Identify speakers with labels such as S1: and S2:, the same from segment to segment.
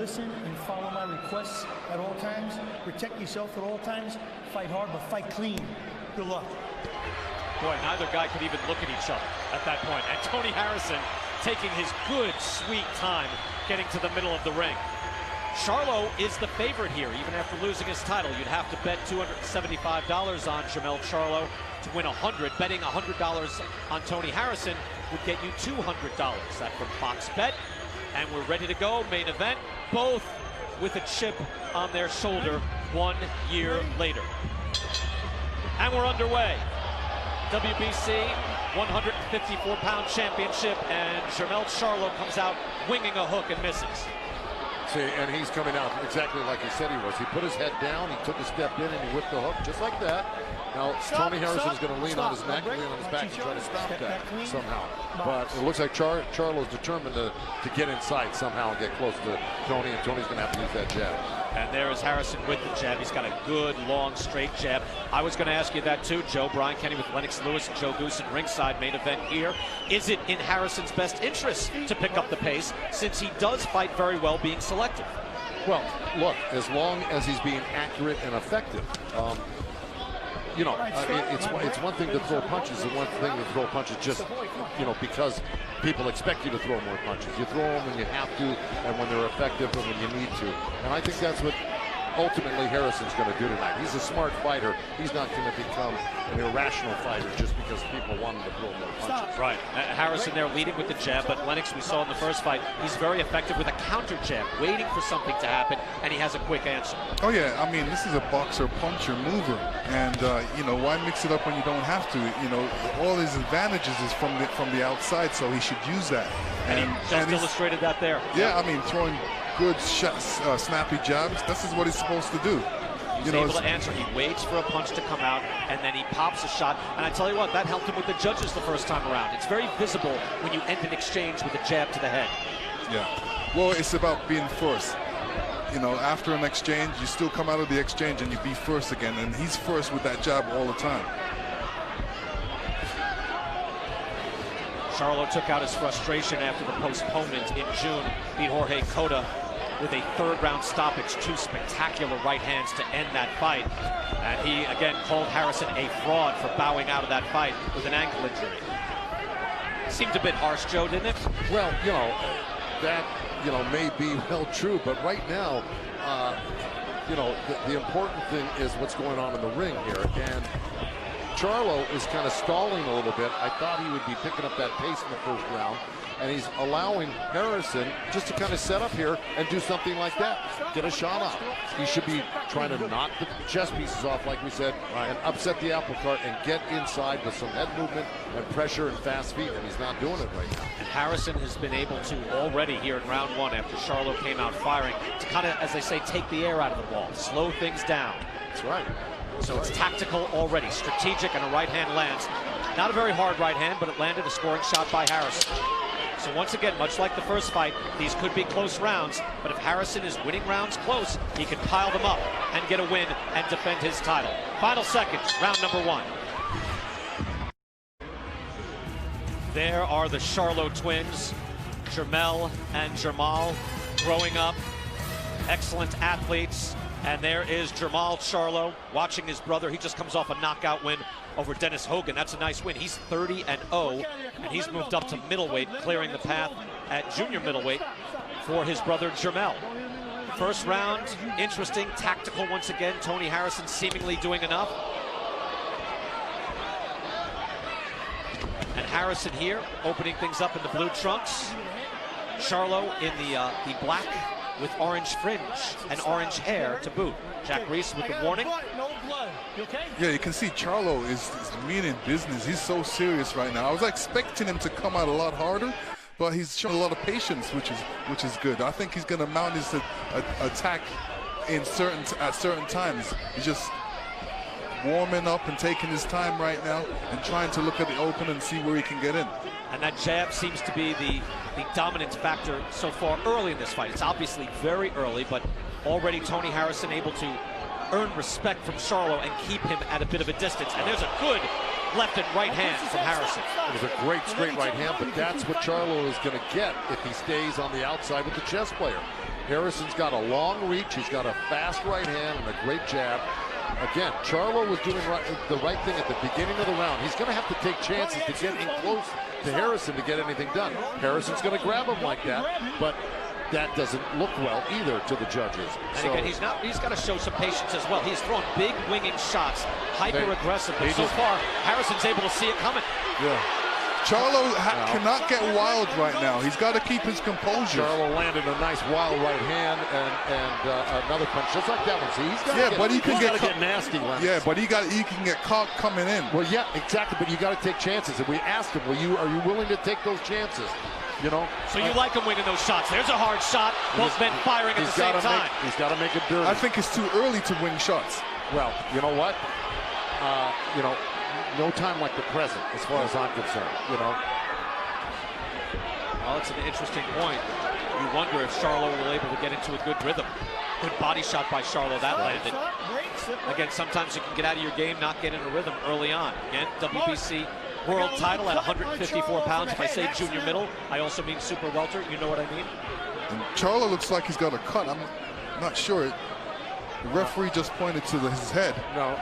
S1: listen and follow my requests at all times. Protect yourself at all times. Fight hard, but fight clean. Good luck.
S2: Boy, neither guy could even look at each other at that point. And Tony Harrison taking his good, sweet time getting to the middle of the ring. Charlo is the favorite here, even after losing his title. You'd have to bet $275 on Jermell Charlo to win $100. Betting $100 on Tony Harrison would get you $200. That from Fox Bet. And we're ready to go. Main event, both with a chip on their shoulder 1 year later. And we're underway. WBC 154-pound championship, and Jermell Charlo comes out winging a hook and misses.
S3: See, and he's coming out exactly like he said he was. He put his head down, he took a step in, and he whipped the hook just like that. Now, Tony Harrison is going to lean on his neck, lean on his back, and try to stop that somehow. But it looks like Charlo's determined to get inside somehow and get close to Tony, and Tony's going to have to use that jab.
S2: And there is Harrison with the jab. He's got a good, long, straight jab. I was going to ask you that too, Joe. Brian Kenny with Lennox Lewis and Joe Goose in ringside. Main event here. Is it in Harrison's best interest to pick up the pace, since he does fight very well being selective?
S3: Well, look, as long as he's being accurate and effective. You know, it's one thing to throw punches and one thing to throw punches just, you know, because people expect you to throw more punches. You throw them when you have to, and when they're effective, and when you need to. And I think that's what ultimately Harrison's going to do tonight. He's a smart fighter. He's not going to become an irrational fighter just because people want him to throw more punches.
S2: Right. Harrison there leading with the jab, but Lennox, we saw in the first fight, he's very effective with a counter jab, waiting for something to happen, and he has a quick answer.
S4: Oh yeah, I mean, this is a boxer, puncher, mover, and you know, why mix it up when you don't have to? You know, all his advantages is from the outside, so he should use that.
S2: And he just illustrated that there.
S4: Yeah, I mean, throwing good shots, snappy jabs. This is what he's supposed to do.
S2: He's able to answer. He waits for a punch to come out, and then he pops a shot. And I tell you what, that helped him with the judges the first time around. It's very visible when you end an exchange with a jab to the head.
S4: Yeah. Well, it's about being first. You know, after an exchange, you still come out of the exchange and you be first again. And he's first with that jab all the time.
S2: Charlo took out his frustration after the postponement in June. Beat Jorge Cota with a third-round stoppage. Two spectacular right hands to end that fight. And he, again, called Harrison a fraud for bowing out of that fight with an ankle injury. Seemed a bit harsh, Joe, didn't it?
S3: Well, you know, that, you know, may be well true, but right now, you know, the important thing is what's going on in the ring here. And Charlo is kind of stalling a little bit. I thought he would be picking up that pace in the first round, and he's allowing Harrison just to kind of set up here and do something like that, get a shot off. He should be trying to knock the chest pieces off, like we said, and upset the apple cart and get inside with some head movement and pressure and fast feet, and he's not doing it right now.
S2: And Harrison has been able to already here in round one, after Charlo came out firing, to kind of, as they say, take the air out of the ball, slow things down.
S3: That's right.
S2: So it's tactical already, strategic, and a right hand lands. Not a very hard right hand, but it landed a scoring shot by Harrison. So once again, much like the first fight, these could be close rounds, but if Harrison is winning rounds close, he can pile them up and get a win and defend his title. Final seconds, round number one. There are the Charlo twins, Jermell and Jermell, growing up, excellent athletes. And there is Jermell Charlo watching his brother. He just comes off a knockout win over Dennis Hogan. That's a nice win. He's 30-0, and he's moved up to middleweight, clearing the path at junior middleweight for his brother Jermell. First round, interesting, tactical once again. Tony Harrison seemingly doing enough. And Harrison here, opening things up in the blue trunks. Charlo in the black with orange fringe and orange hair to boot. Jack Reese with the warning.
S4: Yeah, you can see Charlo is meaning business. He's so serious right now. I was expecting him to come out a lot harder, but he's showing a lot of patience, which is good. I think he's going to mount his attack at certain times. He's just warming up and taking his time right now and trying to look at the open and see where he can get in.
S2: And that jab seems to be the dominant factor so far early in this fight. It's obviously very early, but already Tony Harrison able to earn respect from Charlo and keep him at a bit of a distance. And there's a good left and right hand from Harrison.
S3: It was a great straight right hand, but that's what Charlo is going to get if he stays on the outside with the chess player. Harrison's got a long reach. He's got a fast right hand and a great jab. Again, Charlo was doing the right thing at the beginning of the round. He's going to have to take chances to get in close to Harrison to get anything done. Harrison's going to grab him like that, but that doesn't look well either to the judges.
S2: And again, he's got to show some patience as well. He's throwing big winging shots, hyper-aggressive, but so far, Harrison's able to see it coming.
S4: Yeah. Charlo cannot get wild right now. He's got to keep his composure.
S3: Charlo landed a nice wild right hand and another punch just like that one. See, he's got to
S4: but he can
S3: get nasty. Lennox.
S4: Yeah, but he can get caught coming in.
S3: Well, yeah, exactly. But you got to take chances. And we asked him, are you willing to take those chances? You know.
S2: So you like him winging those shots. There's a hard shot. Both men firing at the same time.
S3: He's got to make it dirty.
S4: I think it's too early to wing shots.
S3: Well, you know what? No time like the present, as far as I'm concerned. You know.
S2: Well, it's an interesting point. You wonder if Charlo will able to get into a good rhythm. Good body shot by Charlo that landed. Again, sometimes you can get out of your game, not get in a rhythm early on. Again, WBC world title at 154 pounds. If I say junior middle, I also mean super welter. You know what I mean?
S4: And Charlo looks like he's got a cut. I'm not sure. The referee just pointed to his head.
S3: No.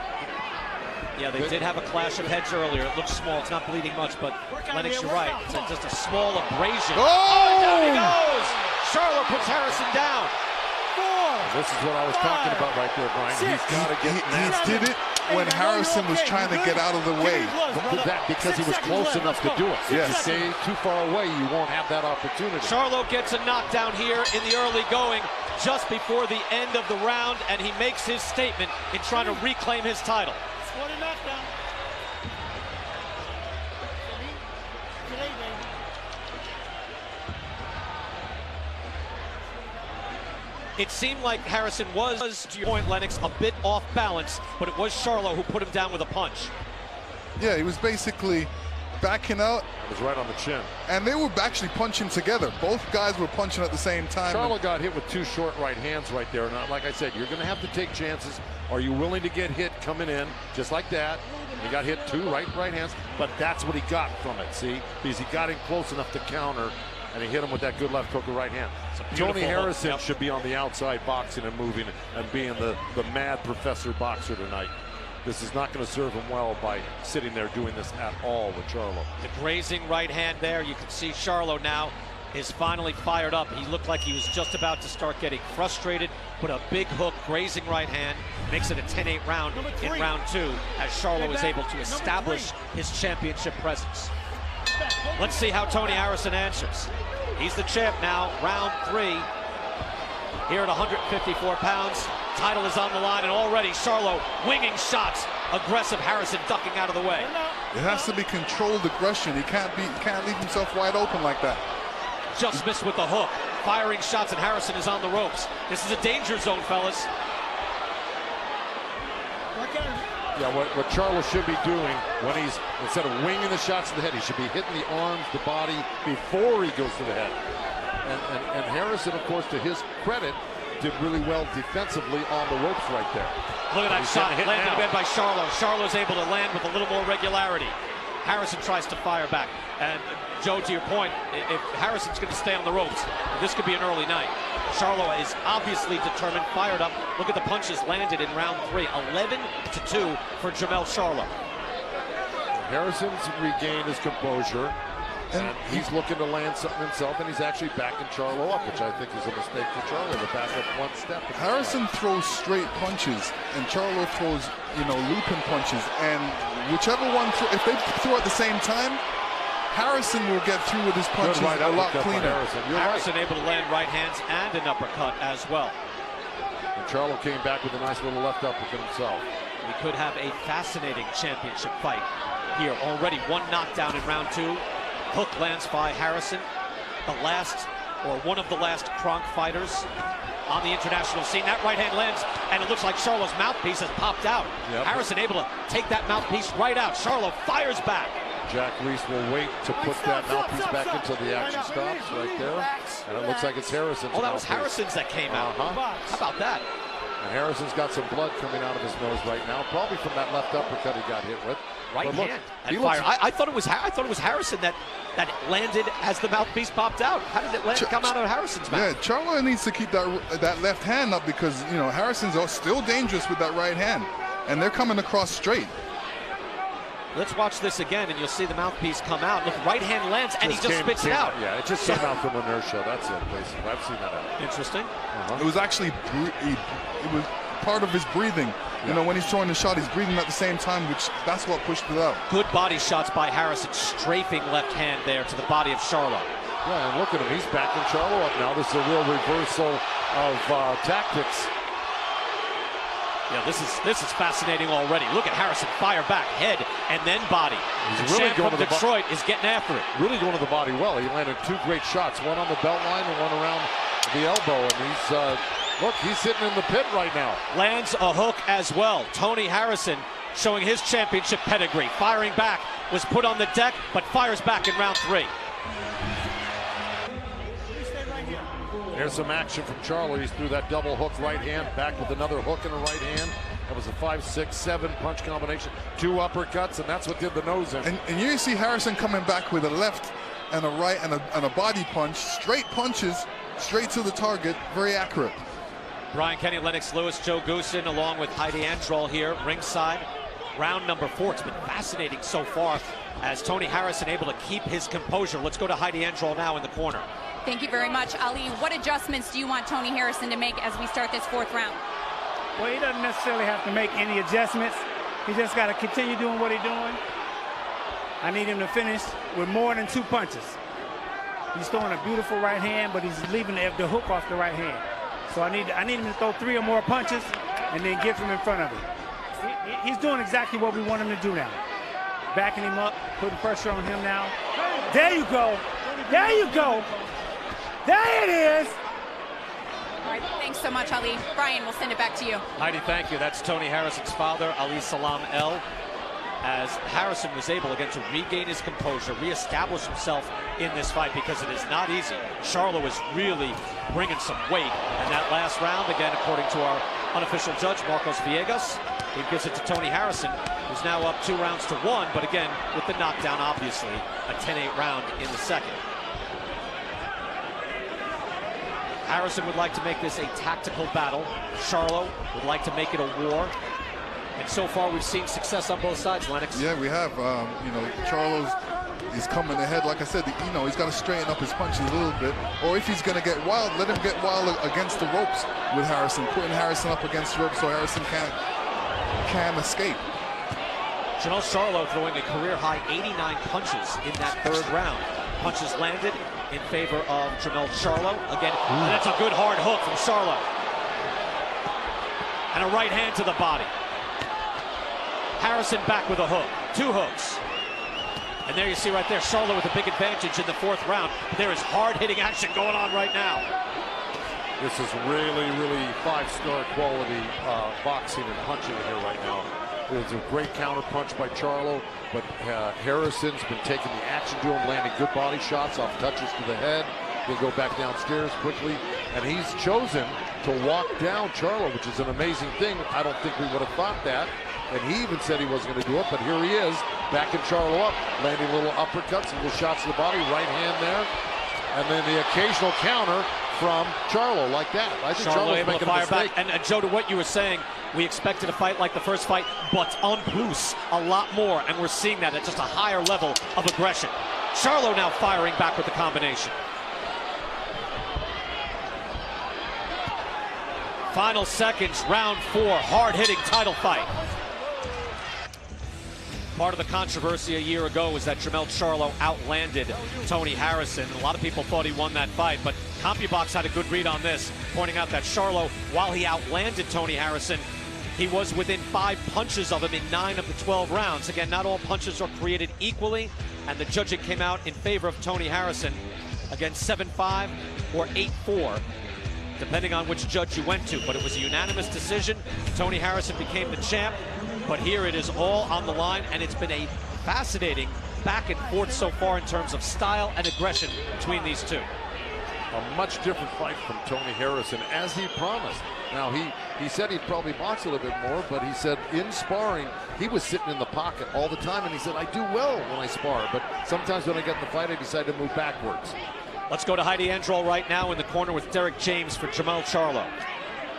S2: Yeah, they did have a clash of heads earlier. It looks small. It's not bleeding much, but Lennox, you're right. It's just a small abrasion.
S4: Oh!
S2: Down he goes! Charlo puts Harrison down.
S3: 4. This is what I was talking about right there, Brian. He's got to get
S4: He did it when Harrison was trying to get out of the way.
S3: Because he was close enough to do it. If you stay too far away, you won't have that opportunity.
S2: Charlo gets a knockdown here in the early going, just before the end of the round, and he makes his statement in trying to reclaim his title. It seemed like Harrison was, to your point, Lennox, a bit off balance, but it was Charlo who put him down with a punch.
S4: Yeah, he was basically backing out.
S3: It was right on the chin.
S4: And they were actually punching together. Both guys were punching at the same time.
S3: Charlo got hit with 2 short right hands right there. And like I said, you're going to have to take chances. Are you willing to get hit coming in just like that? He got hit 2 right hands, but that's what he got from it, see? Because he got in close enough to counter, and he hit him with that good left hook or right hand. Tony Harrison should be on the outside boxing and moving and being the mad professor boxer tonight. This is not going to serve him well by sitting there doing this at all with Charlo.
S2: The grazing right hand there. You can see Charlo now is finally fired up. He looked like he was just about to start getting frustrated. Put a big hook, grazing right hand, makes it a 10-8 round in round 2 as Charlo is able to establish his championship presence. Let's see how Tony Harrison answers. He's the champ now, round 3. Here at 154 pounds, title is on the line, and already Charlo winging shots. Aggressive Harrison ducking out of the way.
S4: It has to be controlled aggression. He can't leave himself wide open like that.
S2: Just missed with the hook. Firing shots, and Harrison is on the ropes. This is a danger zone, fellas.
S3: Yeah, what Charlo should be doing when he's, instead of winging the shots to the head, he should be hitting the arms, the body, before he goes to the head. And Harrison, of course, to his credit, did really well defensively on the ropes right there.
S2: Look at that shot, landed again by Charlo. Charlo's able to land with a little more regularity. Harrison tries to fire back. And Joe, to your point, if Harrison's going to stay on the ropes, this could be an early night. Charlo is obviously determined, fired up. Look at the punches landed in round 3. 11-2 for Jermell Charlo.
S3: Harrison's regained his composure, and he's looking to land something himself, and he's actually backing Charlo up, which I think is a mistake for Charlo to back up 1 step.
S4: Harrison throws straight punches, and Charlo throws, looping punches, and whichever one, if they throw at the same time, Harrison will get through with his punches a lot cleaner.
S2: Harrison able to land right hands and an uppercut as well.
S3: And Charlo came back with a nice little left uppercut himself.
S2: We could have a fascinating championship fight here. Already 1 knockdown in round 2. Hook lands by Harrison, one of the last Kronk fighters on the international scene. That right hand lands, and it looks like Charlo's mouthpiece has popped out. Yep. Harrison able to take that mouthpiece right out. Charlo fires back.
S3: Jack Reese will wait to put that mouthpiece back until the action stops right there. And it looks like it's Harrison's.
S2: Oh, that was Harrison's that came out. How about that?
S3: And Harrison's got some blood coming out of his nose right now, probably from that left uppercut he got hit with.
S2: Right
S3: But look,
S2: hand
S3: he
S2: and
S3: looks-
S2: fire. I thought it was Harrison that landed as the mouthpiece popped out. How did it come out of Harrison's mouth?
S4: Yeah, Charlo needs to keep that left hand up because, you know, Harrison's still dangerous with that right hand, and they're coming across straight.
S2: Let's watch this again, and you'll see the mouthpiece come out. Look, right hand lands, and he just spits it out.
S3: Yeah, it just came out from inertia. That's it, basically. I've seen that happen.
S2: Interesting.
S4: It was actually it was part of his breathing. You know, when he's throwing the shot, he's breathing at the same time, which that's what pushed it out.
S2: Good body shots by Harrison, strafing left hand there to the body of Charlo.
S3: Yeah, and look at him. He's backing Charlo up now. This is a real reversal of tactics.
S2: Yeah, this is fascinating already. Look at Harrison fire back, head, and then body.
S3: He's really going
S2: from
S3: to the
S2: Detroit is getting after it.
S3: Really going to the body well. He landed 2 great shots, one on the belt line and one around the elbow. And he's sitting in the pit right now.
S2: Lands a hook as well. Tony Harrison showing his championship pedigree. Firing back, was put on the deck, but fires back in round 3.
S3: Here's some action from Charlo. He's threw that double hook right hand, back with another hook in the right hand. That was a 5, 6, 7 punch combination. 2 uppercuts, and that's what did the nose in.
S4: And you see Harrison coming back with a left and a right and a body punch. Straight punches, straight to the target, very accurate.
S2: Brian Kenny, Lennox Lewis, Joe Goosen, along with Heidi Androl here, ringside. Round number 4. It's been fascinating so far as Tony Harrison able to keep his composure. Let's go to Heidi Androl now in the corner.
S5: Thank you very much, Ali. What adjustments do you want Tony Harrison to make as we start this 4th round?
S6: Well, he doesn't necessarily have to make any adjustments. He just got to continue doing what he's doing. I need him to finish with more than 2 punches. He's throwing a beautiful right hand, but he's leaving the hook off the right hand. So I need him to throw 3 or more punches and then get from in front of him. He's doing exactly what we want him to do now. Backing him up, putting pressure on him now. There you go. There you go. There it is.
S5: All right, thanks so much, Ali. Brian, we'll send it back to you.
S2: Heidi, thank you. That's Tony Harrison's father, Ali Salam El. As Harrison was able again to regain his composure, reestablish himself in this fight because it is not easy. Charlo is really bringing some weight. And that last round, again, according to our unofficial judge, Marcos Villegas, he gives it to Tony Harrison, who's now up 2 rounds to 1, but again, with the knockdown, obviously, a 10-8 round in the second. Harrison would like to make this a tactical battle. Charlo would like to make it a war. And so far, we've seen success on both sides, Lennox.
S4: Yeah, we have. You know, Charlo's is coming ahead. Like I said, you know, he's got to straighten up his punches a little bit. Or if he's going to get wild, let him get wild against the ropes with Harrison, putting Harrison up against the ropes so Harrison can escape.
S2: Jermell Charlo throwing a career-high 89 punches in that 3rd round. Punches landed in favor of Jermell Charlo. Again, that's a good hard hook from Charlo. And a right hand to the body. Harrison back with a hook. 2 hooks. And there you see right there, Charlo with a big advantage in the 4th round. There is hard-hitting action going on right now.
S3: This is really, really 5-star quality boxing and punching here right now. There's a great counter punch by Charlo, but Harrison's been taking the action to him, landing good body shots off touches to the head. They go back downstairs quickly, and he's chosen to walk down Charlo, which is an amazing thing. I don't think we would have thought that, and he even said he wasn't going to do it, but here he is, backing Charlo up, landing little uppercuts, little shots to the body, right hand there, and then the occasional counter from Charlo like that. I think
S2: Charlo
S3: Charlo's
S2: able to
S3: making a
S2: fire
S3: mistake.
S2: back. And Joe, to what you were saying, we expected a fight like the first fight, but en plus, a lot more, and we're seeing that at just a higher level of aggression. Charlo now firing back with the combination. Final seconds, round 4, hard-hitting title fight. Part of the controversy a year ago was that Jermell Charlo outlanded Tony Harrison. A lot of people thought he won that fight, but CompuBox had a good read on this, pointing out that Charlo, while he outlanded Tony Harrison, he was within 5 punches of him in 9 of the 12 rounds. Again, not all punches are created equally, and the judging came out in favor of Tony Harrison, again 7-5 or 8-4. Depending on which judge you went to, but it was a unanimous decision. Tony Harrison became the champ, but here it is all on the line, and it's been a fascinating back and forth so far in terms of style and aggression between these two.
S3: a much different fight from Tony Harrison, as he promised. Now, he said he'd probably box a little bit more, but he said in sparring, he was sitting in the pocket all the time, and he said, I do well when I spar, but sometimes when I get in the fight, I decide to move backwards.
S2: Let's go to Heidi Androl right now in the corner with Derek James for Jermell Charlo.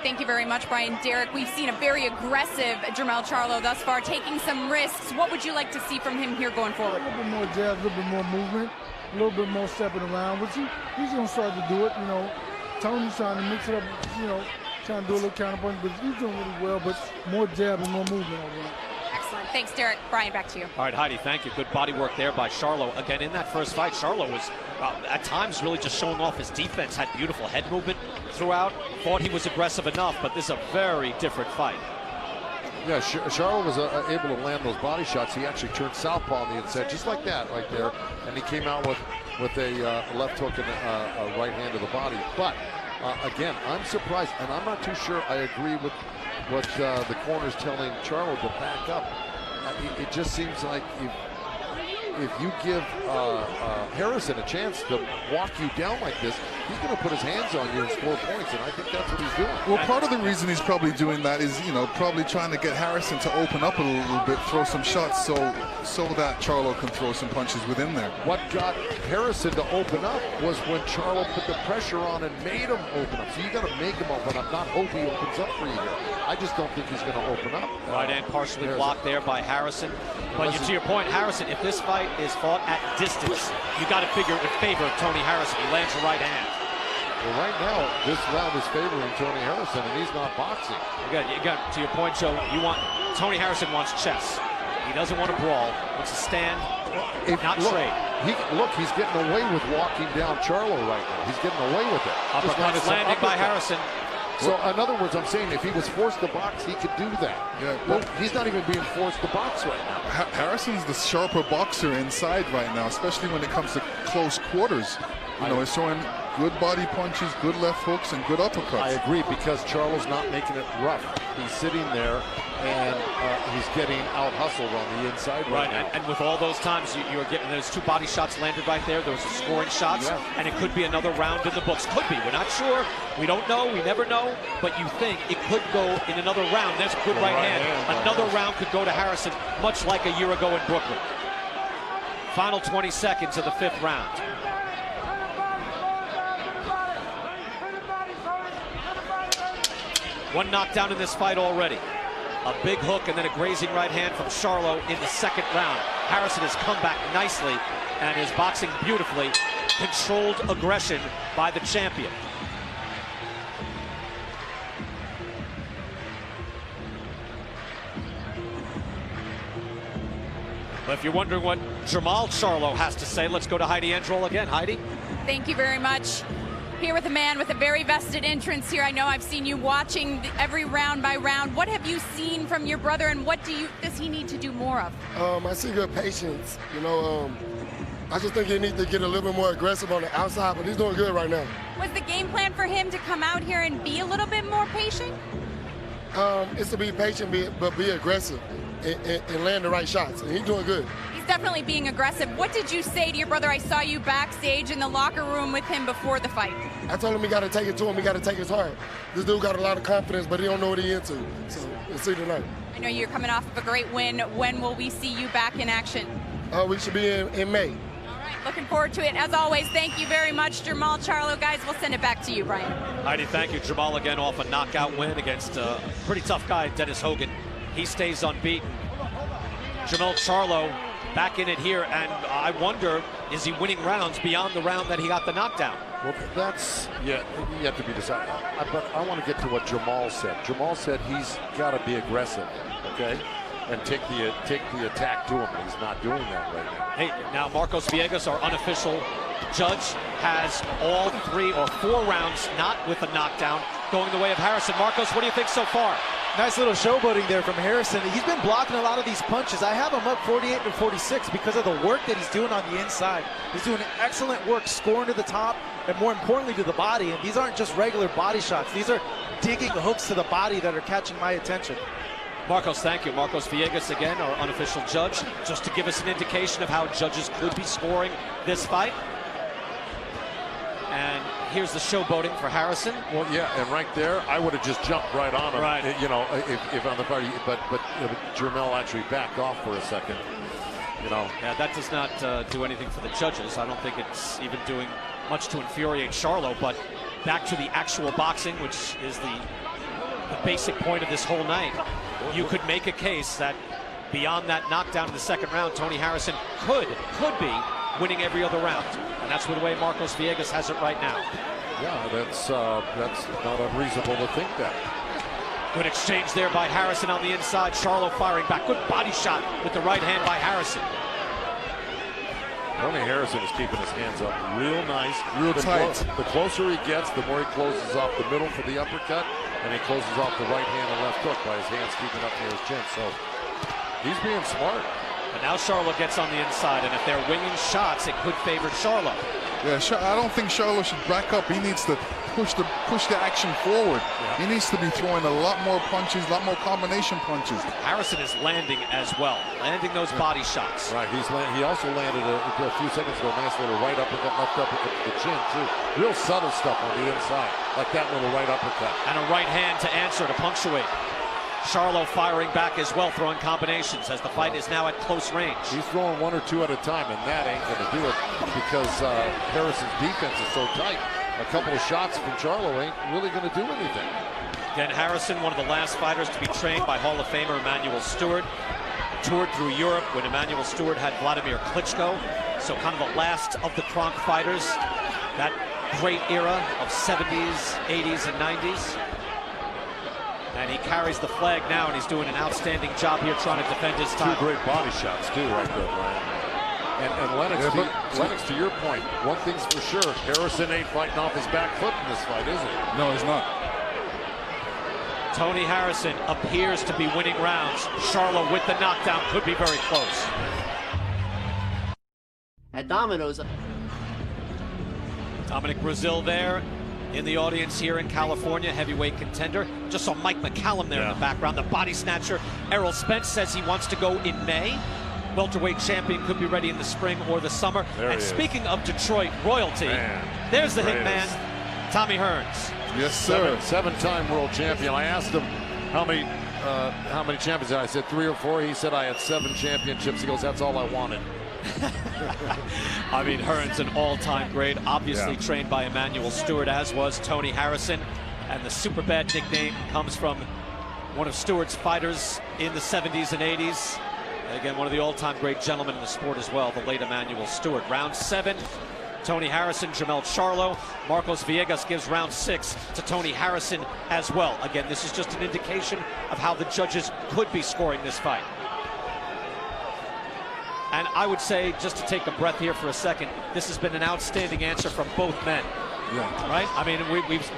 S5: Thank you very much, Brian. Derek, we've seen a very aggressive Jermell Charlo thus far, taking some risks. What would you like to see from him here going forward?
S7: A little bit more jab, a little bit more movement, a little bit more stepping around, which he's going to start to do it. You know, Tony's trying to mix it up, you know, trying to do a little counterpunch, but he's doing really well, but more jab and more movement over it.
S5: Excellent. Thanks, Derek. Brian, back to you.
S2: All right, Heidi, thank you. Good body work there by Charlo. Again, in that first fight, Charlo was at times really just showing off his defense, had beautiful head movement throughout, thought he was aggressive enough, but this is a very different fight.
S3: Yeah, Charlo was able to land those body shots. He actually turned southpaw on the inside, just like that right there, and he came out with a left hook and a right hand to the body. But again, I'm surprised, and I'm not too sure I agree with what the corner's telling Charlo to back up. It just seems like if you give Harrison a chance to walk you down like this, he's going to put his hands on you and score points, and I think that's what he's doing.
S4: Well, part of the reason he's probably doing that is, you know, probably trying to get Harrison to open up a little bit, throw some shots, so that Charlo can throw some punches within there.
S3: What got Harrison to open up was when Charlo put the pressure on and made him open up. So you got to make him open up, not hope he opens up for you here. I just don't think he's going to open up.
S2: Right hand partially blocked there by Harrison. But to your point, Harrison, if this fight is fought at distance, you got to figure it in favor of Tony Harrison. He lands the right hand.
S3: Well, right now, this round is favoring Tony Harrison, and he's not boxing.
S2: You got to your point, Joe. Tony Harrison wants chess. He doesn't want to brawl. Wants to stand, not trade.
S3: He's getting away with walking down Charlo right now. He's getting away with it.
S2: Uppercut is landing by Harrison.
S3: So, in other words, I'm saying if he was forced to box, he could do that.
S4: Yeah,
S3: well, he's not even being forced to box right now.
S4: Harrison's the sharper boxer inside right now, especially when it comes to close quarters. You know, he's throwing good body punches, good left hooks, and good uppercuts.
S3: I agree, because Charlo's not making it rough. He's sitting there, and he's getting out-hustled on the inside right now.
S2: And with all those times, you're getting those two body shots landed right there. Those are scoring shots, and it could be another round in the books. Could be. We're not sure. We don't know. We never know. But you think it could go in another round. There's a good right hand. Another round could go to Harrison, much like a year ago in Brooklyn. Final 20 seconds of the fifth round. One knockdown in this fight already. A big hook and then a grazing right hand from Charlo in the second round. Harrison has come back nicely and is boxing beautifully. Controlled aggression by the champion. But if you're wondering what Jermell Charlo has to say, let's go to Heidi Androl again. Heidi?
S5: Thank you very much. Here with a man with a very vested interest here. I know I've seen you watching every round by round. What have you seen from your brother, and what does he need to do more of?
S8: I see good patience. You know, I just think he needs to get a little bit more aggressive on the outside, but he's doing good right now.
S5: Was the game plan for him to come out here and be a little bit more patient?
S8: It's to be patient, but be aggressive and land the right shots, and he's doing good.
S5: He's definitely being aggressive. What did you say to your brother? I saw you backstage in the locker room with him before the fight.
S8: I told him he got to take it to him. He got to take his heart. This dude got a lot of confidence, but he don't know what he's into. So we'll see tonight.
S5: I know you're coming off of a great win. When will we see you back in action?
S8: We should be in May.
S5: All right, looking forward to it. As always, thank you very much, Jermell Charlo. Guys, we'll send it back to you, Brian.
S2: Heidi, thank you. Jermell again off a knockout win against a pretty tough guy, Dennis Hogan. He stays unbeaten. Jermell Charlo back in it here, and I wonder, is he winning rounds beyond the round that he got the knockdown?
S3: Well, that's yet to be decided. But I want to get to what Jermell said. Jermell said he's got to be aggressive, okay, and take the attack to him. He's not doing that right now.
S2: Hey, now Marcos Villegas, our unofficial judge, has all 3 or 4 rounds not with a knockdown going the way of Harrison. Marcos, what do you think so far?
S9: Nice little showboating there from Harrison. He's been blocking a lot of these punches. I have him up 48-46 because of the work that he's doing on the inside. He's doing excellent work scoring to the top and, more importantly, to the body. And these aren't just regular body shots. These are digging hooks to the body that are catching my attention.
S2: Marcos, thank you. Marcos Villegas, again, our unofficial judge, just to give us an indication of how judges could be scoring this fight. And here's the showboating for Harrison.
S3: Well, yeah, and right there, I would have just jumped right on him.
S2: Right.
S3: You know, if on the party, but Jermell actually backed off for a second. You know.
S2: Yeah, that does not do anything for the judges. I don't think it's even doing much to infuriate Charlo. But back to the actual boxing, which is the basic point of this whole night. You could make a case that beyond that knockdown in the second round, Tony Harrison could be winning every other round. And that's the way Marcos Villegas has it right now.
S3: Yeah, that's not unreasonable to think that.
S2: Good exchange there by Harrison on the inside. Charlo firing back. Good body shot with the right hand by Harrison.
S3: Tony Harrison is keeping his hands up real nice.
S4: Real tight.
S3: The closer he gets, the more he closes off the middle for the uppercut, and he closes off the right hand and left hook by his hands keeping up near his chin. So he's being smart.
S2: But now Charlo gets on the inside, and if they're winging shots, it could favor Charlo.
S4: Yeah, I don't think Charlo should back up. He needs to push the action forward. Yeah. He needs to be throwing a lot more punches, a lot more combination punches.
S2: Harrison is landing as well, landing those body shots.
S3: Right, he also landed a few seconds ago, nice little right uppercut, left uppercut to the chin too. Real subtle stuff on the inside, like that little right uppercut.
S2: And a right hand to answer, to punctuate. Charlo firing back as well, throwing combinations as the fight is now at close range.
S3: He's throwing one or two at a time, and that ain't going to do it because Harrison's defense is so tight. A couple of shots from Charlo ain't really going to do anything.
S2: Again, Harrison, one of the last fighters to be trained by Hall of Famer Emanuel Stewart. Toured through Europe when Emanuel Stewart had Vladimir Klitschko. So kind of the last of the Kronk fighters. That great era of 70s, 80s, and 90s. And he carries the flag now, and he's doing an outstanding job here trying to defend his title.
S3: Two great body shots, too, right there, Brian. And Lennox, to your point, one thing's for sure, Harrison ain't fighting off his back foot in this fight, is he?
S4: No, he's not.
S2: Tony Harrison appears to be winning rounds. Charlo with the knockdown could be very close.
S10: At Domino's.
S2: Dominic Brazil there in the audience here in California, heavyweight contender. Just saw Mike McCallum there in the background, the body snatcher. Errol Spence says he wants to go in May. Welterweight champion could be ready in the spring or the summer. And speaking of Detroit royalty, there's the hitman, Tommy Hearns.
S4: Yes, sir.
S3: Seven-time world champion. I asked him how many champions. I said 3 or 4. He said I had 7 championships. He goes, that's all I wanted.
S2: I mean, Hearns, an all-time great, obviously trained by Emanuel Stewart, as was Tony Harrison. And the super bad nickname comes from one of Stewart's fighters in the 70s and 80s. And again, one of the all-time great gentlemen in the sport as well, the late Emanuel Stewart. Round 7, Tony Harrison, Jermell Charlo. Marcos Villegas gives round 6 to Tony Harrison as well. Again, this is just an indication of how the judges could be scoring this fight. And I would say, just to take a breath here for a second, this has been an outstanding answer from both men.
S4: Yeah.
S2: Right? I mean,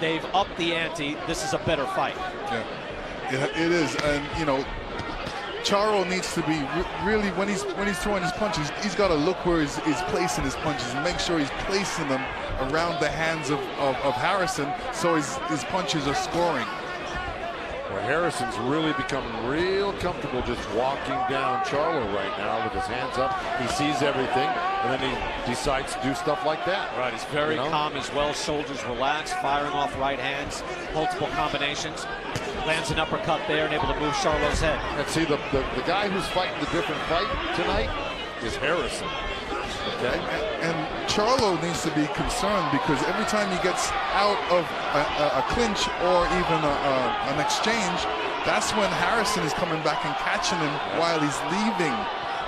S2: they've upped the ante. This is a better fight.
S4: Yeah, it is. And, you know, Charlo needs to be really, when he's throwing his punches, he's got to look where he's placing his punches and make sure he's placing them around the hands of Harrison so his punches are scoring.
S3: Well, Harrison's really becoming real comfortable just walking down Charlo right now with his hands up. He sees everything, and then he decides to do stuff like that.
S2: Right, he's very calm as well, shoulders relaxed, firing off right hands, multiple combinations. Lands an uppercut there and able to move Charlo's head.
S3: And see, the guy who's fighting the different fight tonight is Harrison. Okay?
S4: And Charlo needs to be concerned because every time he gets out of a clinch or even an exchange, that's when Harrison is coming back and catching him while he's leaving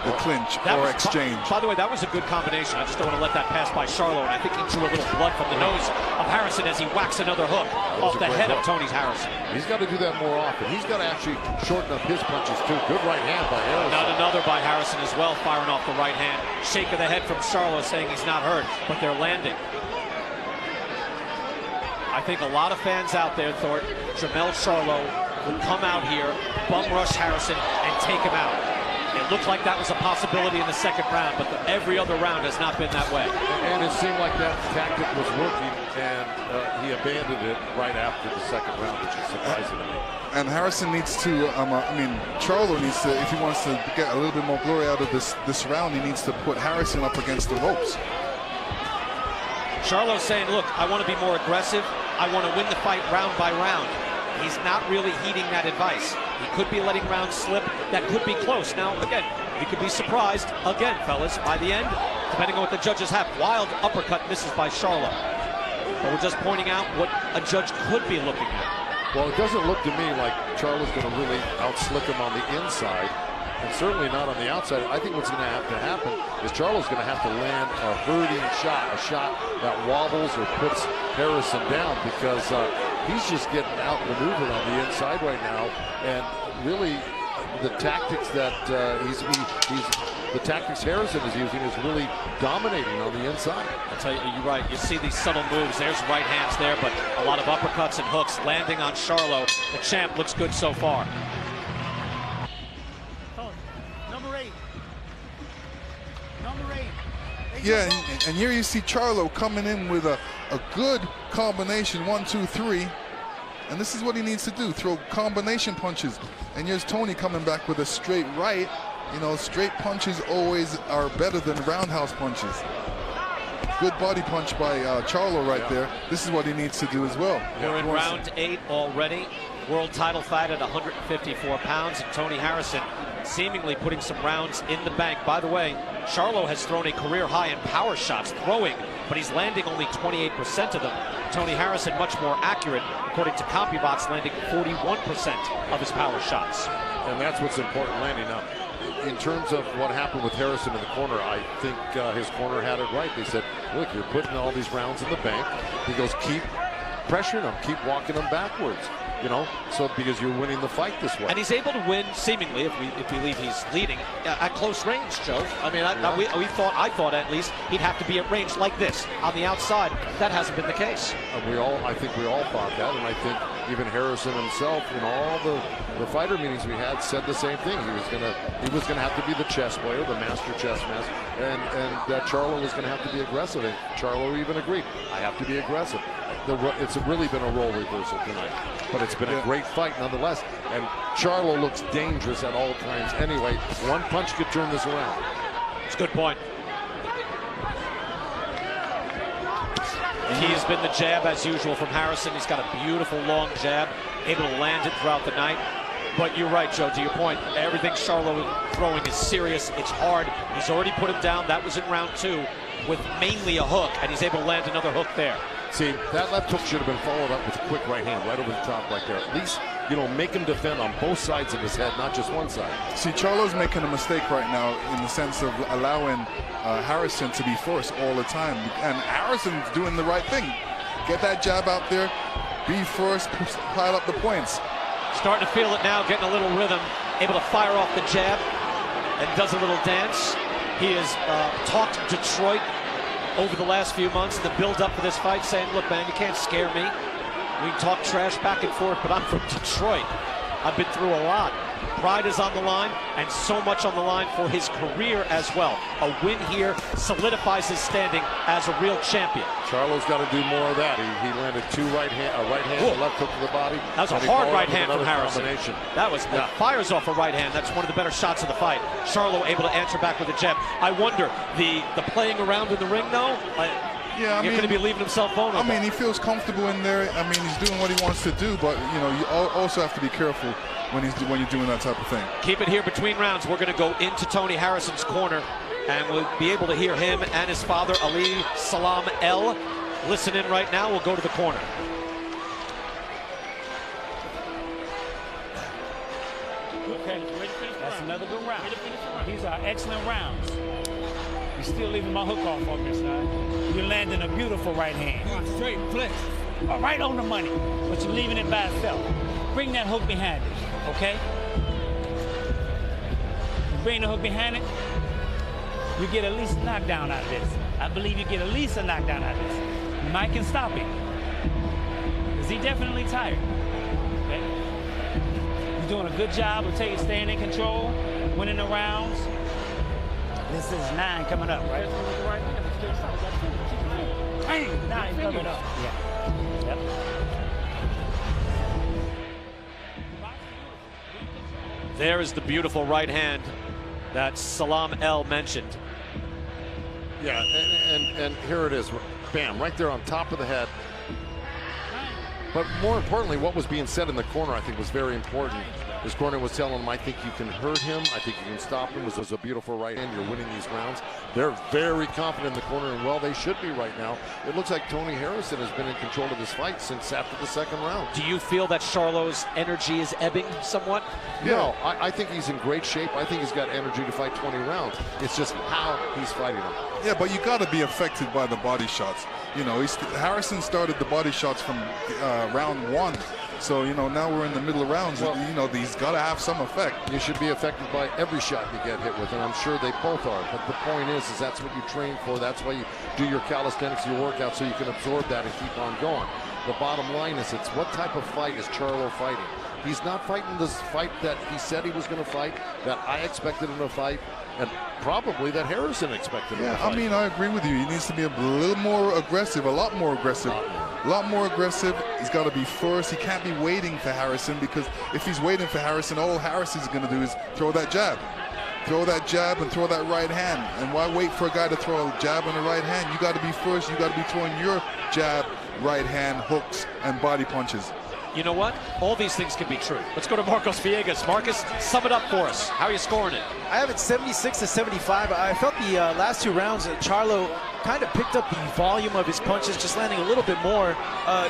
S4: the clinch or exchange.
S2: By the way, that was a good combination. I just don't want to let that pass by Charlo, and I think he drew a little blood from the nose of Harrison as he whacks another hook off the head of Tony Harrison.
S3: He's got to do that more often. He's got to actually shorten up his punches too. Good right hand by Harrison.
S2: Another by Harrison as well, firing off the right hand. Shake of the head from Charlo saying he's not hurt, but they're landing. I think a lot of fans out there thought Jermell Charlo would come out here, bum rush Harrison, and take him out. It looked like that was a possibility in the second round, but every other round has not been that way.
S3: And it seemed like that tactic was working, and he abandoned it right after the second round, which is surprising to me.
S4: And Harrison needs to, Charlo needs to, if he wants to get a little bit more glory out of this round, he needs to put Harrison up against the ropes.
S2: Charlo's saying, look, I want to be more aggressive. I want to win the fight round by round. He's not really heeding that advice. He could be letting rounds slip. That could be close. Now, again, we could be surprised, again, fellas, by the end, depending on what the judges have. Wild uppercut misses by Charlo. But we're just pointing out what a judge could be looking at.
S3: Well, it doesn't look to me like Charlo's going to really outslick him on the inside, and certainly not on the outside. I think what's going to have to happen is Charlo's going to have to land a hurting shot, a shot that wobbles or puts Harrison down, because he's just getting outmaneuvered on the inside right now, and really the tactics that the tactics Harrison is using is really dominating on the inside.
S2: I'll tell you, you're right. You see these subtle moves. There's right hands there, but a lot of uppercuts and hooks landing on Charlo. The champ looks good so far.
S1: Number 8. Number 8.
S4: Yeah, and here you see Charlo coming in with a good combination, 1, 2, 3. And this is what he needs to do, throw combination punches. And here's Tony coming back with a straight right. You know, straight punches always are better than roundhouse punches. Good body punch by Charlo right there. This is what he needs to do as well.
S2: We're in round 8 already. World title fight at 154 pounds. And Tony Harrison seemingly putting some rounds in the bank. By the way, Charlo has thrown a career high in power shots, throwing, but he's landing only 28% of them. Tony Harrison much more accurate, according to CompuBox, landing 41% of his power shots.
S3: And that's what's important, landing up. In terms of what happened with Harrison in the corner, I think his corner had it right. They said, look, you're putting all these rounds in the bank. He goes, keep pressuring them, keep walking them backwards. You know, so because you're winning the fight this way.
S2: And he's able to win, seemingly, if we believe he's leading, at close range, Joe. I mean, I thought at least he'd have to be at range like this on the outside. That hasn't been the case.
S3: I think we all thought that, and I think even Harrison himself, in all the fighter meetings we had, said the same thing. He was gonna have to be the chess player, the master chess master, and that Charlo was gonna have to be aggressive. And Charlo even agreed, I have to be aggressive. It's really been a role reversal tonight, but it's been a great fight nonetheless. And Charlo looks dangerous at all times anyway. One punch could turn this around.
S2: It's a good point. He has been the jab as usual from Harrison. He's got a beautiful long jab, able to land it throughout the night. But you're right, Joe, to your point, everything Charlo is throwing is serious. It's hard. He's already put him down. That was in round 2 with mainly a hook, and he's able to land another hook there.
S3: See, that left hook should have been followed up with a quick right hand right over the top right there. At least, you know, make him defend on both sides of his head, not just one side.
S4: See, Charlo's making a mistake right now in the sense of allowing Harrison to be first all the time. And Harrison's doing the right thing. Get that jab out there, be first, pile up the points.
S2: Starting to feel it now, getting a little rhythm, able to fire off the jab and does a little dance. He has talked Detroit over the last few months, the build-up for this fight, saying, look, man, you can't scare me. We talk trash back and forth, but I'm from Detroit. I've been through a lot. Pride is on the line, and so much on the line for his career as well. A win here solidifies his standing as a real champion.
S3: Charlo's got to do more of that. He landed a right hand, a left hook to the body.
S2: That was a hard right hand from Harrison. That was
S3: yeah.
S2: Fires off a right hand. That's one of the better shots of the fight. Charlo able to answer back with a jab. I wonder, the playing around in the ring, though,
S4: yeah,
S2: you're going to be leaving himself vulnerable.
S4: I mean, he feels comfortable in there. I mean, he's doing what he wants to do, but, you know, you also have to be careful when you're doing that type of thing.
S2: Keep it here between rounds. We're going to go into Tony Harrison's corner, and we'll be able to hear him and his father, Ali Salam El. Listen in right now. We'll go to the corner.
S6: Okay, that's another good round. These are excellent rounds. You're still leaving my hook off on this side. You're landing a beautiful right hand.
S1: Straight flex.
S6: Right on the money, but you're leaving it by itself. Bring that hook behind it, okay? You bring the hook behind it, you get at least a knockdown out of this. I believe you get at least a knockdown out of this. Mike can stop him, because he's definitely tired, okay? You're doing a good job of staying in control, winning the rounds. This is 9 coming up, right? 9 coming up, yeah. Yep.
S2: There is the beautiful right hand that Salam El mentioned.
S3: Yeah, and here it is. bam, right there on top of the head. But more importantly, what was being said in the corner, I think, was very important. His corner was telling him, I think you can hurt him. I think you can stop him. It was a beautiful right hand. You're winning these rounds. They're very confident in the corner, and well, they should be right now. It looks like Tony Harrison has been in control of this fight since after the second round.
S2: Do you feel that Charlo's energy is ebbing somewhat?
S3: No, I think he's in great shape. I think he's got energy to fight 20 rounds. It's just how he's fighting them.
S4: Yeah, but you got to be affected by the body shots. You know, Harrison started the body shots from round 1. So, you know, now we're in the middle of rounds. Well, you know, he's got to have some effect.
S3: You should be affected by every shot you get hit with, and I'm sure they both are. But the point is that's what you train for. That's why you do your calisthenics, your workout, so you can absorb that and keep on going. The bottom line is it's what type of fight is Charlo fighting? He's not fighting this fight that he said he was going to fight, that I expected him to fight, and probably that Harrison expected him to fight.
S4: I mean, I agree with you. He needs to be a little more aggressive, a lot more aggressive. A lot more aggressive. He's got to be first. He can't be waiting for Harrison, because if he's waiting for Harrison, all Harrison's going to do is throw that jab. Throw that jab and throw that right hand. And why wait for a guy to throw a jab and a right hand? You got to be first. You got to be throwing your jab, right hand, hooks, and body punches.
S2: You know what? All these things can be true. Let's go to Marcos Villegas. Marcus, sum it up for us. How are you scoring it?
S9: I have it 76-75. I felt the last 2 rounds, Charlo kind of picked up the volume of his punches, just landing a little bit more.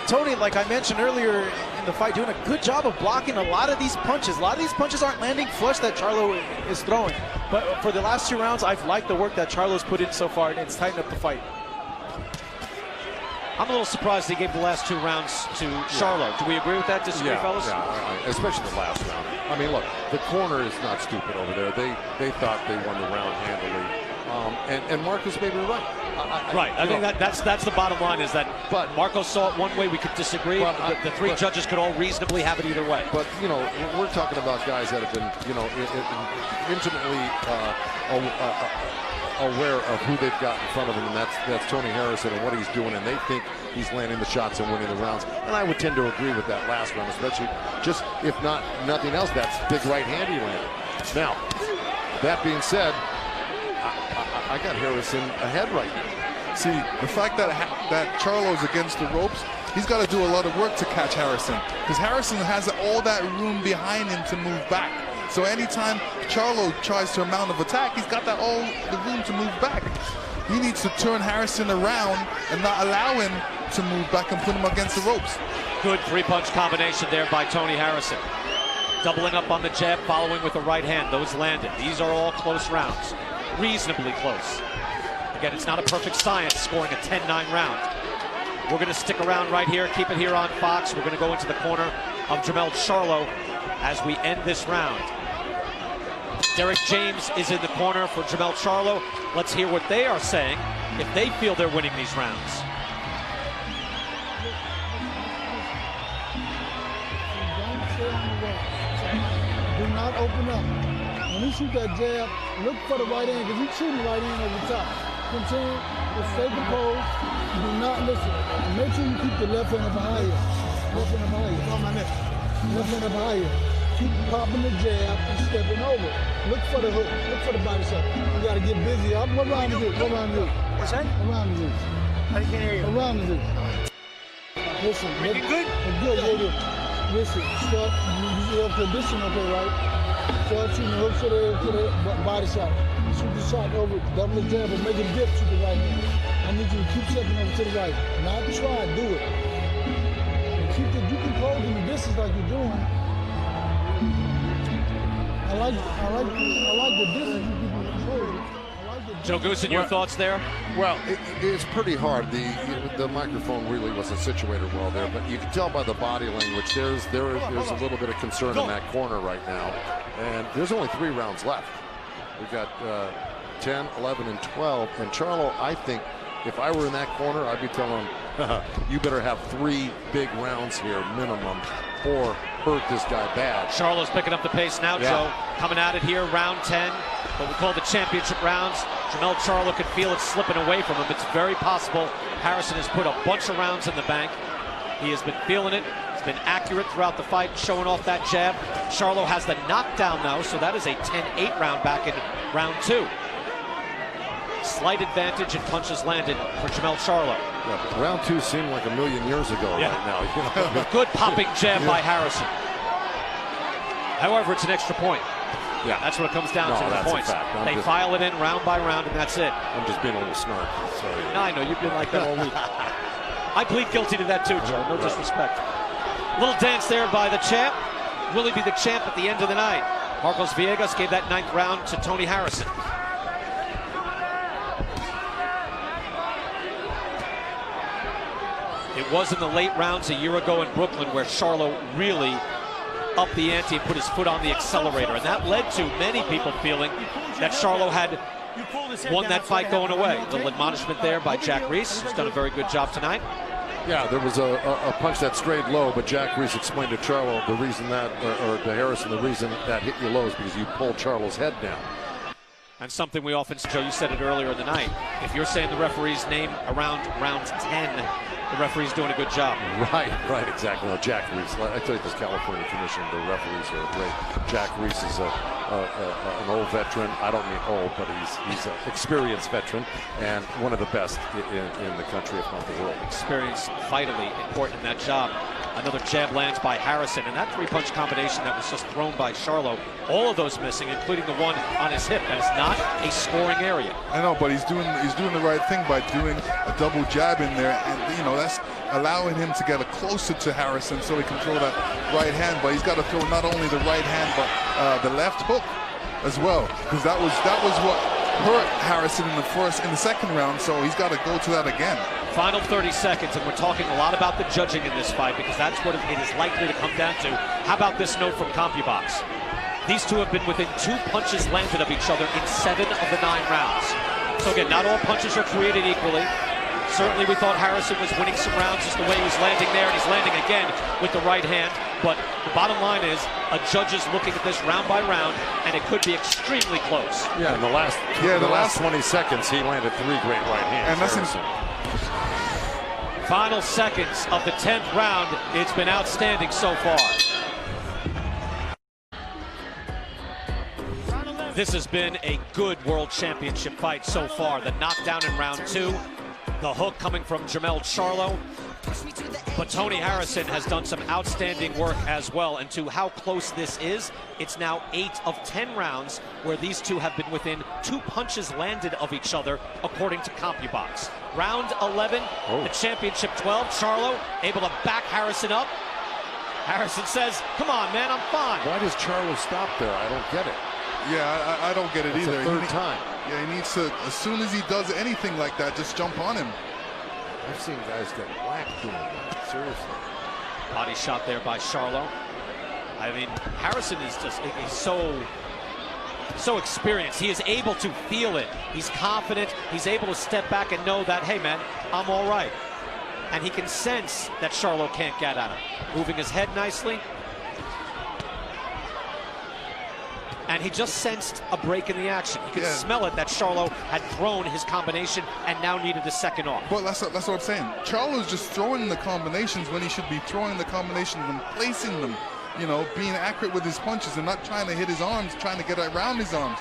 S9: Tony, like I mentioned earlier in the fight, doing a good job of blocking a lot of these punches. A lot of these punches aren't landing flush that Charlo is throwing. But for the last 2 rounds, I've liked the work that Charlo's put in so far, and it's tightened up the fight.
S2: I'm a little surprised they gave the last 2 rounds to Charlo. Do we agree with that? Disagree, fellas?
S3: Yeah, especially the last round. I mean, look, the corner is not stupid over there. They thought they won the round handily. And Marcos may be right.
S2: I think that's the bottom line, is that Marcos saw it one way. We could disagree. The 3 judges could all reasonably have it either way.
S3: But, you know, we're talking about guys that have been, you know, intimately aware of who they've got in front of them, and that's Tony Harrison and what he's doing, and they think he's landing the shots and winning the rounds. And I would tend to agree with that last round, especially just, if not nothing else, that's big right hand he landed. Now, that being said, I got Harrison ahead right now.
S4: See, the fact that Charlo's against the ropes, he's got to do a lot of work to catch Harrison, because Harrison has all that room behind him to move back. So anytime Charlo tries to mount an attack, he's got all the room to move back. He needs to turn Harrison around and not allow him to move back and put him against the ropes.
S2: Good 3-punch combination there by Tony Harrison. Doubling up on the jab, following with the right hand. Those landed. These are all close rounds. Reasonably close. Again, it's not a perfect science scoring a 10-9 round. We're going to stick around right here, keep it here on Fox. We're going to go into the corner of Jermell Charlo as we end this round. Derek James is in the corner for Jermell Charlo. Let's hear what they are saying if they feel they're winning these rounds.
S7: Do not open up. When you shoot that jab, look for the right hand, because he's shooting the right hand over the top. Continue to stay composed. Do not listen. And make sure you keep the left hand up higher. Left hand up higher. Left hand up higher. Keep popping the jab and stepping over. Look for the hook. Look for the body shot. You got to get busy. What round is it? What round is it?
S6: What's that?
S7: What round is it?
S6: I can't hear you.
S7: What round is it? Listen.
S6: Good?
S7: Good, good. Listen, start, your condition, okay, right? Start shooting the hook for the body shot. Shoot the shot over, double the jab, and make a dip to the right hand. I need you to keep stepping over to the right. Not try, do it. And you can close in the distance like you're doing. I like the distance you keep controlling.
S2: Joe Goosen, your thoughts there?
S3: Well, it's pretty hard. The microphone really wasn't situated well there, but you can tell by the body language there's a little bit of concern in that corner right now. And there's only 3 rounds left. We've got 10, 11, and 12. And Charlo, I think, if I were in that corner, I'd be telling him, you better have 3 big rounds here, minimum, or hurt this guy bad.
S2: Charlo's picking up the pace now, Joe. Coming at it here, round 10. What we call the championship rounds. Jermell Charlo could feel it slipping away from him. It's very possible Harrison has put a bunch of rounds in the bank. He has been feeling it. He's been accurate throughout the fight, showing off that jab. Charlo has the knockdown now, so that is a 10-8 round back in round 2. Slight advantage in punches landed for Jermell Charlo.
S3: Yeah, but round 2 seemed like a million years ago right now. You know?
S2: Good popping jab by Harrison. However, it's an extra point.
S3: Yeah,
S2: that's what it comes down to.
S3: That's
S2: The points.
S3: a fact.
S2: They file it in round by round, and that's it.
S3: I'm just being a little snarky. Sorry.
S2: No, I know you've been like that all week. I plead guilty to that too, Joe. No disrespect. Little dance there by the champ. Will he be the champ at the end of the night? Marcos Villegas gave that 9th round to Tony Harrison. It was in the late rounds a year ago in Brooklyn where Charlo really upped the ante and put his foot on the accelerator, and that led to many people feeling that Charlo had won that fight going away. A little admonishment there by Jack Reese, who's done a very good job tonight.
S3: Yeah, there was a punch that strayed low, but Jack Reese explained to Charlo the reason that, or to Harrison, the reason that hit you low is because you pulled Charlo's head down.
S2: And something we often, Joe, you said it earlier in the night, if you're saying the referee's name around round 10, the referee's doing a good job.
S3: Right, exactly. No, Jack Reese. I tell you, this California Commission, the referees are great. Jack Reese is an old veteran. I don't mean old, but he's an experienced veteran and one of the best in the country, if not the world.
S2: Experience vitally important in that job. Another jab lands by Harrison, and that 3-punch combination that was just thrown by Charlo, all of those missing, including the one on his hip. That is not a scoring area.
S4: I know, but he's doing the right thing by doing a double jab in there, and you know that's allowing him to get closer to Harrison so he can throw that right hand. But he's got to throw not only the right hand but the left hook as well, because that was what hurt Harrison in the second round. So he's got to go to that again.
S2: Final 30 seconds, and we're talking a lot about the judging in this fight because that's what it is likely to come down to. How about this note from CompuBox? These two have been within 2 punches landed of each other in 7 of the 9 rounds. So again, not all punches are created equally. Certainly we thought Harrison was winning some rounds just the way he was landing there, and he's landing again with the right hand. But the bottom line is, a judge is looking at this round by round, and it could be extremely close.
S3: Yeah, in the last 20 seconds, he landed 3 great right hands.
S4: And that's
S2: Final seconds of the 10th round. It's been outstanding so far. This has been a good World Championship fight so far. The knockdown in round 2, the hook coming from Jermell Charlo. But Tony Harrison has done some outstanding work as well. And to how close this is, it's now 8 of 10 rounds where these two have been within 2 punches landed of each other, according to CompuBox. Round 11, the championship 12, Charlo able to back Harrison up. Harrison says, come on, man, I'm fine.
S3: Why does Charlo stop there? I don't get it.
S4: Yeah, I don't get it either.
S3: It's the 3rd time.
S4: Yeah, he needs to, as soon as he does anything like that, just jump on him.
S3: I've seen guys get whacked doing that, seriously.
S2: Body shot there by Charlo. I mean, Harrison is just, he's so experienced. He is able to feel it. He's confident. He's able to step back and know that, hey man, I'm all right. And he can sense that Charlo can't get at him. Moving his head nicely. And he just sensed a break in the action. He could smell it that Charlo had thrown his combination and now needed the second off.
S4: Well, that's what I'm saying. Charlo's just throwing the combinations when he should be throwing the combinations and placing them. You know, being accurate with his punches and not trying to hit his arms, trying to get around his arms,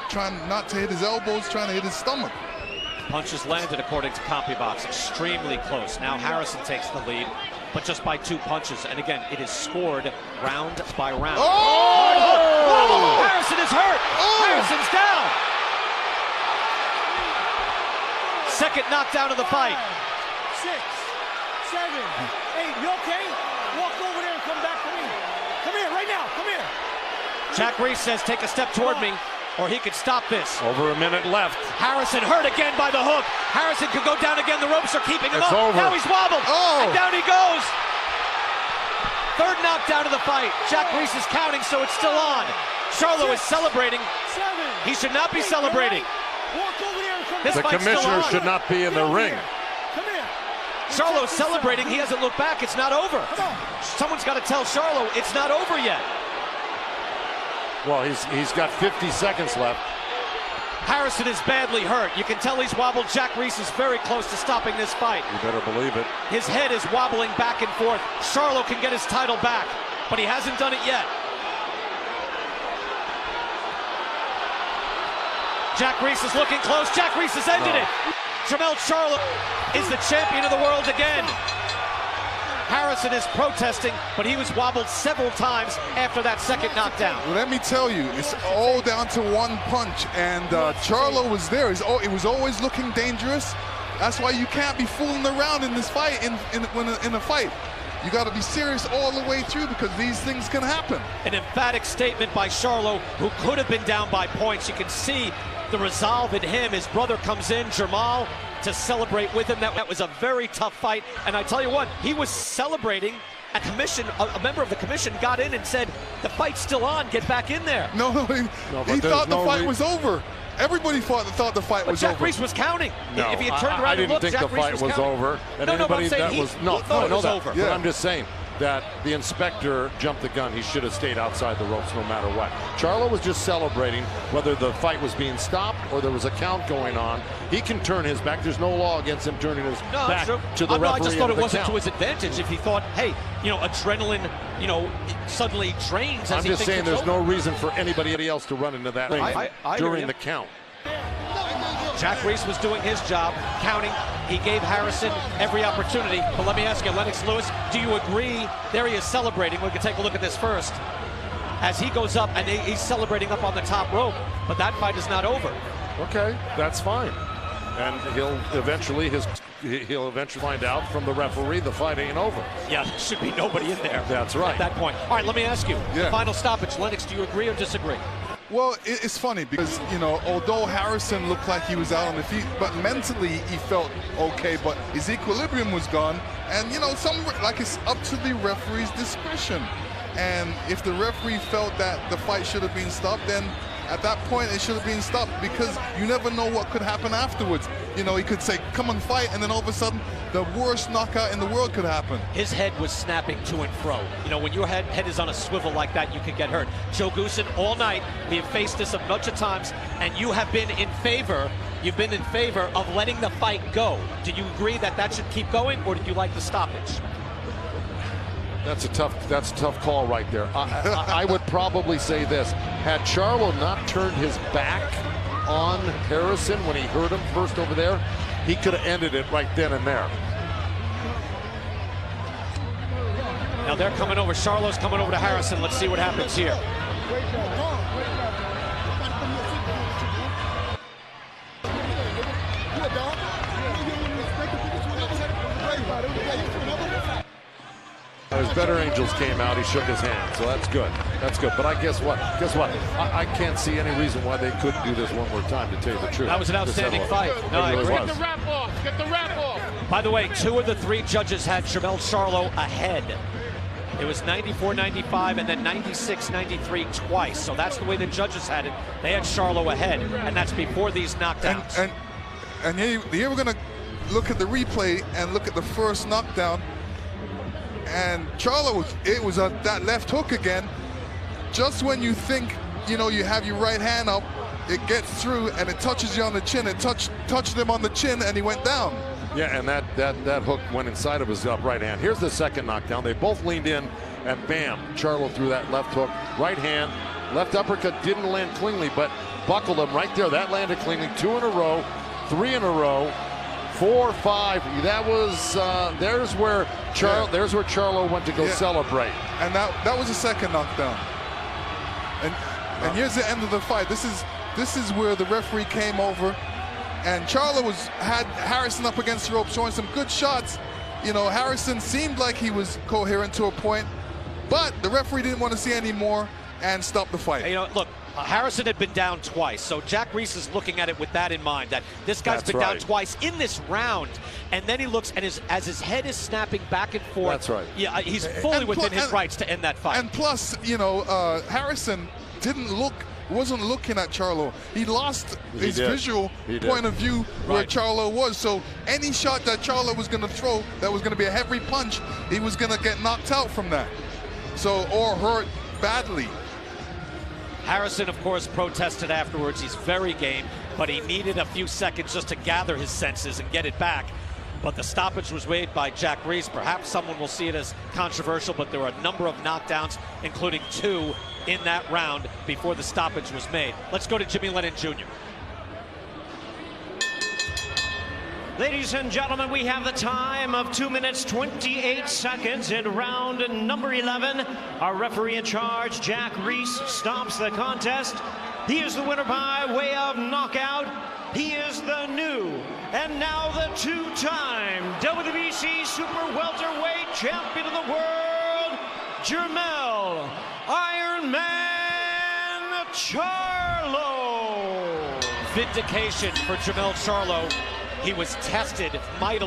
S4: trying not to hit his elbows, trying to hit his stomach.
S2: Punches landed, according to CompuBox, extremely close. Now Harrison takes the lead, but just by 2 punches. And again, it is scored round by round.
S4: Oh!
S2: Harrison is hurt. Harrison's down. Second knockdown of the fight.
S1: 6, 7, 8. You okay? Walk over there and come back to me. Come here, right now. Come here.
S2: Jack Reese says, take a step toward me, or he could stop this.
S3: Over a minute left.
S2: Harrison hurt again by the hook. Harrison could go down again. The ropes are keeping him up.
S3: Over.
S2: Now he's wobbled. And down he goes. 3rd knockdown of the fight. Jack Reese is counting, so it's still on. Charlo is celebrating.
S1: 7.
S2: He should not be celebrating.
S1: Walk over there and come
S2: This
S3: The
S2: fight's still
S3: commissioner
S2: on.
S3: should not be in the ring.
S1: Come here.
S2: Charlo's celebrating. He hasn't looked back. It's not over. Someone's got to tell Charlo it's not over yet.
S3: Well, he's got 50 seconds left.
S2: Harrison is badly hurt. You can tell he's wobbled. Jack Reese is very close to stopping this fight.
S3: You better believe it.
S2: His head is wobbling back and forth. Charlo can get his title back, but he hasn't done it yet. Jack Reese is looking close. Jack Reese has ended it. Jermell Charlo is the champion of the world again. Harrison is protesting, but he was wobbled several times after that second knockdown.
S4: Well, let me tell you, it's all down to one punch, and Charlo was there. It was always looking dangerous. That's why you can't be fooling around in this fight. In a fight, you got to be serious all the way through because these things can happen.
S2: An emphatic statement by Charlo, who could have been down by points. You can see the resolve in him. His brother comes in, Jermell, to celebrate with him. That was a very tough fight, and I tell you what, he was celebrating. A member of the commission got in and said, "The fight's still on. Get back in there."
S4: No, he thought the fight was over. Everybody thought the fight was over.
S2: Jack Reese was counting.
S3: No,
S2: if he had turned around and looked,
S3: Jack Reese was counting. I didn't think the fight was over. And
S2: no, but I'm saying he thought it was over.
S3: But I'm just saying that the inspector jumped the gun. He should have stayed outside the ropes no matter what. Charlo was just celebrating whether the fight was being stopped or there was a count going on. He can turn his back. There's no law against him turning his back to the referee.
S2: I just thought it wasn't
S3: count.
S2: to his advantage if he thought, hey, adrenaline, suddenly drains.
S3: I'm just saying there's no reason for anybody else to run into that ring during the count.
S2: Jack Reese was doing his job, counting. He gave Harrison every opportunity. But let me ask you, Lennox Lewis, do you agree? There he is celebrating. We can take a look at this first. As he goes up, and he's celebrating up on the top rope, but that fight is not over.
S3: Okay, that's fine. And he'll eventually find out from the referee the fight ain't over.
S2: Yeah, there should be nobody in there.
S3: That's right.
S2: At that point. All right, let me ask you, the final stoppage. Lennox, do you agree or disagree?
S4: Well, it's funny because, although Harrison looked like he was out on the feet, but mentally he felt okay, but his equilibrium was gone. And, it's up to the referee's discretion. And if the referee felt that the fight should have been stopped, then at that point it should have been stopped because you never know what could happen afterwards. He could say, come and fight, and then all of a sudden the worst knockout in the world could happen.
S2: His head was snapping to and fro. When your head is on a swivel like that, you could get hurt. Joe Goossen, all night, we have faced this a bunch of times, and you have been in favor. You've been in favor of letting the fight go. Do you agree that should keep going, or did you like the stoppage?
S3: That's a tough call right there. I would probably say this: had Charlo not turned his back on Harrison when he hurt him first over there, he could have ended it right then and there.
S2: Now they're coming over. Charlo's coming over to Harrison. Let's see what happens here.
S3: His better angels came out. He shook his hand, so that's good. That's good. But guess what? I can't see any reason why they couldn't do this one more time, to tell you the truth.
S2: That was an outstanding fight. No, I agree.
S8: Get the wrap off. Get the wrap off.
S2: By the way, 2 of the 3 judges had Jermell Charlo ahead. It was 94-95 and then 96-93 twice. So that's the way the judges had it. They had Charlo ahead, and that's before these knockdowns.
S4: And here we're going to look at the replay and look at the first knockdown. And Charlo, it was that left hook again. Just when you think, you have your right hand up, it gets through and it touches you on the chin. It touched him on the chin and he went down.
S3: Yeah, and that hook went inside of his right hand. Here's the second knockdown. They both leaned in, and bam, Charlo threw that left hook. Right hand, left uppercut didn't land cleanly, but buckled him right there. That landed cleanly. 2 in a row, 3 in a row. 4, 5. That was there's where Charlo went to go celebrate.
S4: And that was the second knockdown. And here's the end of the fight. This is where the referee came over, and Charlo had Harrison up against the rope, showing some good shots. Harrison seemed like he was coherent to a point, but the referee didn't want to see any more and stopped the fight.
S2: Look. Harrison had been down twice, so Jack Reese is looking at it with that in mind, that this guy's been down twice in this round, and then he looks, and as his head is snapping back and forth,
S3: that's right.
S2: Yeah, he's fully within his rights to end that fight.
S4: And plus, Harrison wasn't looking at Charlo. He lost his visual point of view where Charlo was. So any shot that Charlo was going to throw that was going to be a heavy punch, he was going to get knocked out from that. Or hurt badly.
S2: Harrison, of course, protested afterwards. He's very game, but he needed a few seconds just to gather his senses and get it back. But the stoppage was made by Jack Reese. Perhaps someone will see it as controversial, but there were a number of knockdowns, including 2 in that round before the stoppage was made. Let's go to Jimmy Lennon Jr.
S10: Ladies and gentlemen, we have the time of 2 minutes, 28 seconds in round number 11. Our referee in charge, Jack Reese, stops the contest. He is the winner by way of knockout. He is the new and now the two-time WBC super welterweight champion of the world, Jermell Iron Man Charlo.
S2: Vindication for Jermell Charlo. He was tested mightily.